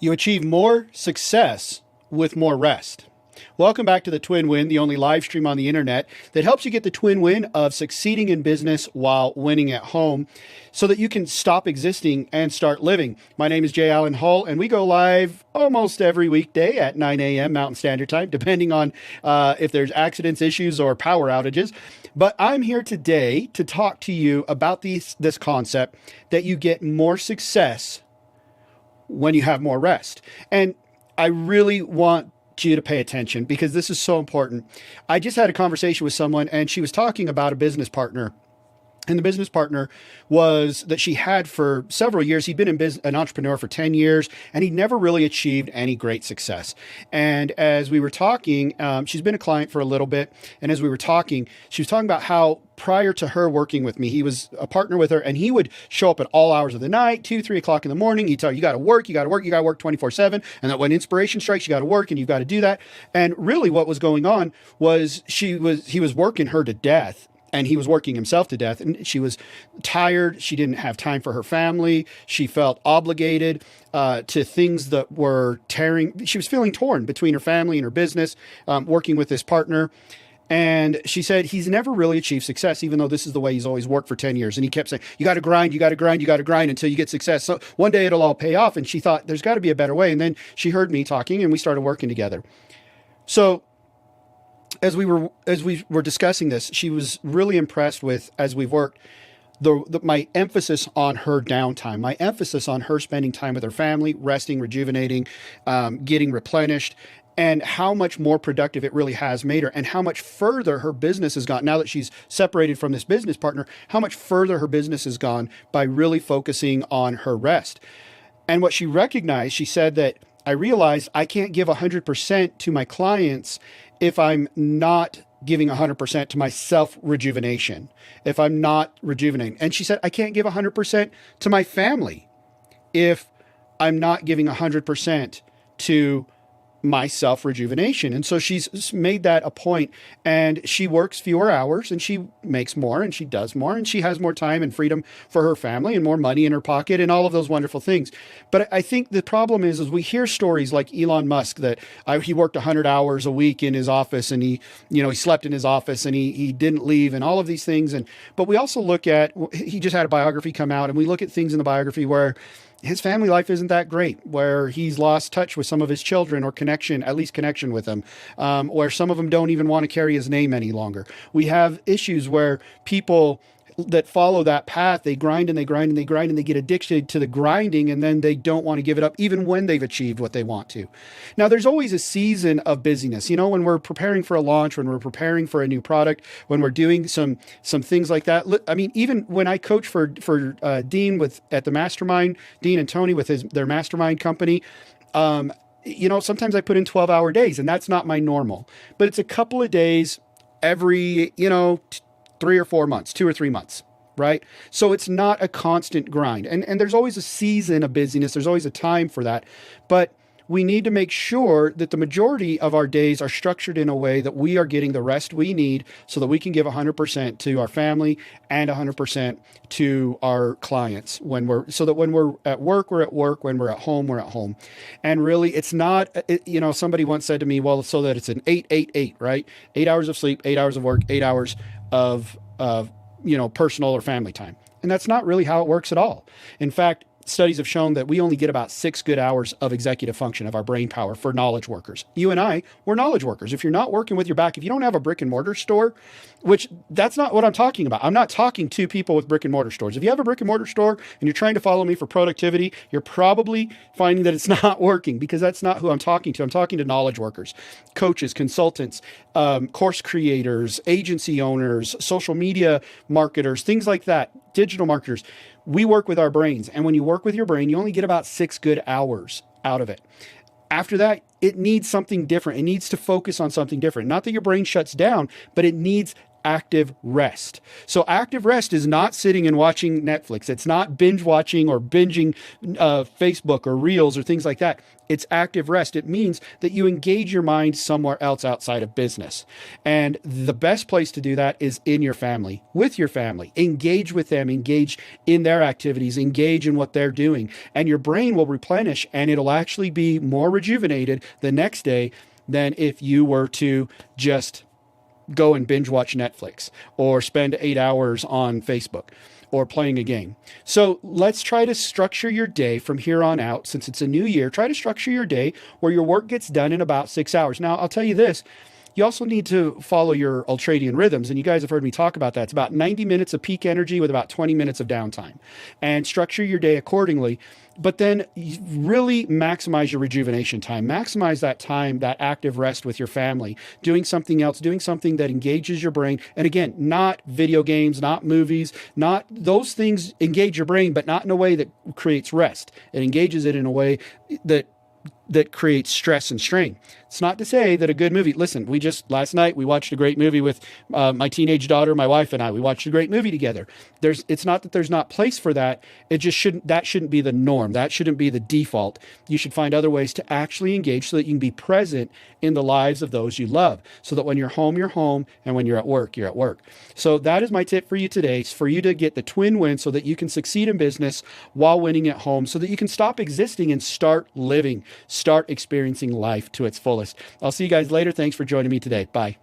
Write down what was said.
You achieve more success with more rest. Welcome back to the Twin Win, the only live stream on the internet that helps you get the twin win of succeeding in business while winning at home so that you can stop existing and start living. My name is Jay Allen Hull, and we go live almost every weekday at 9 a.m. Mountain Standard Time, depending on if there's accidents, issues, or power outages. But I'm here today to talk to you about this concept that you get more success when you have more rest. And I really want you to pay attention because this is so important. I just had a conversation with someone and she was talking about a business partner. And the business partner was that she had for several years. He'd been an entrepreneur for 10 years and he never really achieved any great success. And as we were talking, she's been a client for a little bit. And as we were talking, she was talking about how prior to her working with me, he was a partner with her and he would show up at all hours of the night, 2, 3 o'clock in the morning. He'd tell you, you got to work, you got to work, you got to work 24/7. And that when inspiration strikes, you got to work and you've got to do that. And really what was going on was he was working her to death. And he was working himself to death. And she was tired. She didn't have time for her family. She felt obligated to things that were tearing. She was feeling torn between her family and her business, working with this partner. And she said he's never really achieved success, even though this is the way he's always worked for 10 years. And he kept saying, you got to grind, you got to grind, you got to grind until you get success. So one day it'll all pay off. And she thought there's got to be a better way. And then she heard me talking and we started working together. So as we were discussing this, she was really impressed with, as we've worked, my emphasis on her downtime, my emphasis on her spending time with her family, resting, rejuvenating, getting replenished, and how much more productive it really has made her and how much further her business has gone now that she's separated from this business partner, how much further her business has gone by really focusing on her rest. And what she recognized, she said that I realized I can't give 100% to my clients if I'm not giving 100% to my self-rejuvenation, if I'm not rejuvenating. And she said, I can't give 100% to my family if I'm not giving 100% to my self-rejuvenation. And so she's made that a point and she works fewer hours and she makes more and she does more and she has more time and freedom for her family and more money in her pocket and all of those wonderful things. But I think the problem is we hear stories like Elon Musk that he worked 100 hours a week in his office and he slept in his office and he didn't leave and all of these things. But we also look at, he just had a biography come out and we look at things in the biography where his family life isn't that great, where he's lost touch with some of his children or at least connection with them, where some of them don't even want to carry his name any longer. We have issues where people that follow that path, they grind and they grind and they grind and they get addicted to the grinding and then they don't want to give it up even when they've achieved what they want to. Now, there's always a season of busyness. When we're preparing for a launch, when we're preparing for a new product, when we're doing some things like that. I mean, even when I coach for Dean at the Mastermind, Dean and Tony with their Mastermind company, sometimes I put in 12-hour days and that's not my normal, but it's a couple of days every, 3 or 4 months, 2 or 3 months, right? So it's not a constant grind. And there's always a season of busyness. There's always a time for that. But we need to make sure that the majority of our days are structured in a way that we are getting the rest we need so that we can give 100% to our family and 100% to our clients so that when we're at work, we're at work. When we're at home, we're at home. And really, it's not, somebody once said to me, well, so that it's an 8-8-8, right? 8 hours of sleep, 8 hours of work, 8 hours of personal or family time. And that's not really how it works at all. In fact, studies have shown that we only get about 6 good hours of executive function of our brain power for knowledge workers. You and I, we're knowledge workers. If you're not working with your back, if you don't have a brick and mortar store, which that's not what I'm talking about. I'm not talking to people with brick and mortar stores. If you have a brick and mortar store and you're trying to follow me for productivity, you're probably finding that it's not working because that's not who I'm talking to. I'm talking to knowledge workers, coaches, consultants, course creators, agency owners, social media marketers, things like that, digital marketers. We work with our brains. And when you work with your brain, you only get about 6 good hours out of it. After that, it needs something different. It needs to focus on something different. Not that your brain shuts down, but it needs active rest. So active rest is not sitting and watching Netflix. It's not binge watching or binging Facebook or Reels or things like that. It's active rest. It means that you engage your mind somewhere else outside of business. And the best place to do that is in your family, with your family. Engage with them, engage in their activities, engage in what they're doing. And your brain will replenish and it'll actually be more rejuvenated the next day than if you were to just go and binge watch Netflix or spend 8 hours on Facebook or playing a game. So let's try to structure your day from here on out. Since it's a new year, try to structure your day where your work gets done in about 6 hours. Now, I'll tell you this. You also need to follow your ultradian rhythms. And you guys have heard me talk about that. It's about 90 minutes of peak energy with about 20 minutes of downtime. And structure your day accordingly. But then really maximize your rejuvenation time. Maximize that time, that active rest with your family. Doing something else, doing something that engages your brain. And again, not video games, not movies, not those things engage your brain, but not in a way that creates rest. It engages it in a way that creates stress and strain. It's not to say that a good movie, listen, last night we watched a great movie with my teenage daughter, my wife and I. We watched a great movie together. It's not that there's not place for that. That shouldn't be the norm. That shouldn't be the default. You should find other ways to actually engage so that you can be present in the lives of those you love. So that when you're home, and when you're at work, you're at work. So that is my tip for you today. It's for you to get the twin win so that you can succeed in business while winning at home, so that you can stop existing and start living, start experiencing life to its fullest. I'll see you guys later. Thanks for joining me today. Bye.